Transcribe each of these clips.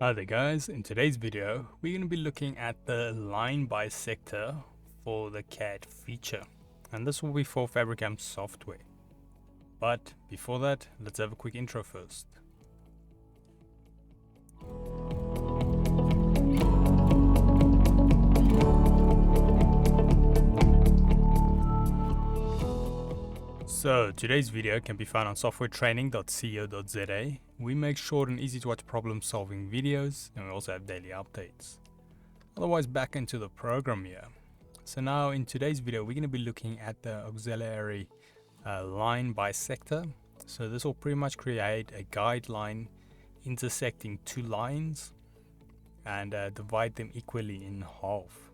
Hi there guys, in today's video we're going to be looking at the line bisector for the CAD feature, and this will be for FabriCAM software. But before that, let's have a quick intro first. So today's video can be found on softwaretraining.co.za. We make short and easy to watch problem solving videos, and we also have daily updates. Otherwise, back into the program here. So now in today's video we're going to be looking at the auxiliary line bisector. So this will pretty much create a guideline intersecting two lines and divide them equally in half.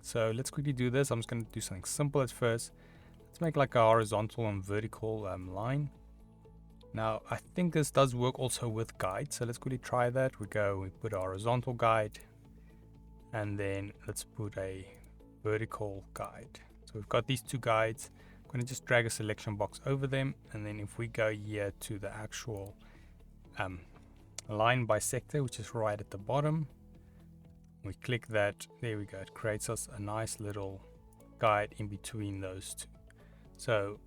So let's quickly do this. I'm just going to do something simple at first. Let's make like a horizontal and vertical line. Now I think this does work also with guides, so let's quickly try that. We put a horizontal guide, and then let's put a vertical guide. So we've got these two guides. I'm going to just drag a selection box over them, and then if we go here to the actual line bisector, which is right at the bottom, we click that. There we go. It creates us a nice little guide in between those two. So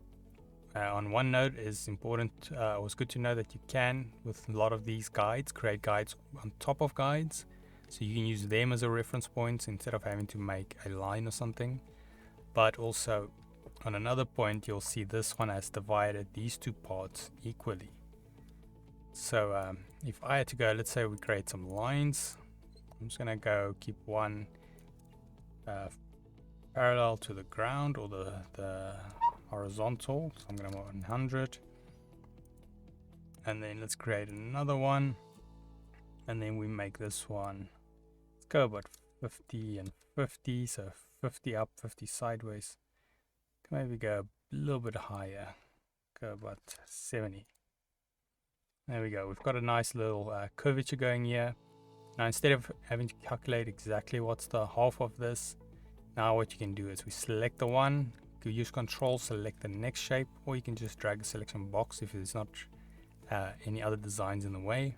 on one note, it's important, it's good to know that you can, with a lot of these guides, create guides on top of guides, so you can use them as a reference point instead of having to make a line or something. But also on another point, you'll see this one has divided these two parts equally. So if I had to go, let's say we create some lines. I'm just gonna go keep one parallel to the ground, or the horizontal, so I'm going to go 100, and then let's create another one, and then we make this one, let's go about 50 and 50, so 50 up, 50 sideways. Maybe go a little bit higher, go about 70. There we go. We've got a nice little curvature going here. Now instead of having to calculate exactly what's the half of this, now what you can do is we select the one. You use control, select the next shape, or you can just drag a selection box if there's not any other designs in the way.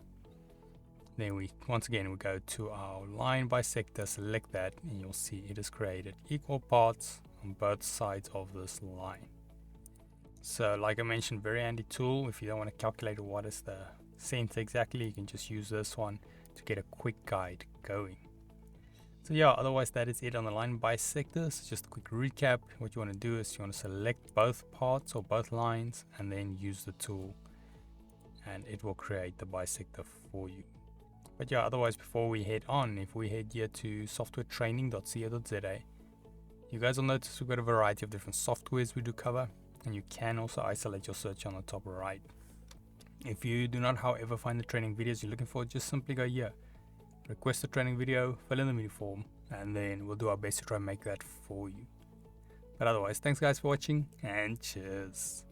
Then we once again go to our line bisector, select that, and you'll see it has created equal parts on both sides of this line. So like I mentioned, very handy tool. If you don't want to calculate what is the center exactly, you can just use this one to get a quick guide going. So yeah, otherwise that is it on the line bisector. So just a quick recap. What you want to do is you want to select both parts or both lines, and then use the tool, and it will create the bisector for you. But yeah, otherwise, before we head on, if we head here to softwaretraining.co.za, you guys will notice we've got a variety of different softwares we do cover, and you can also isolate your search on the top right. If you do not, however, find the training videos you're looking for, just simply go here, request a training video, fill in the media form, and then we'll do our best to try and make that for you. But otherwise, thanks guys for watching, and cheers.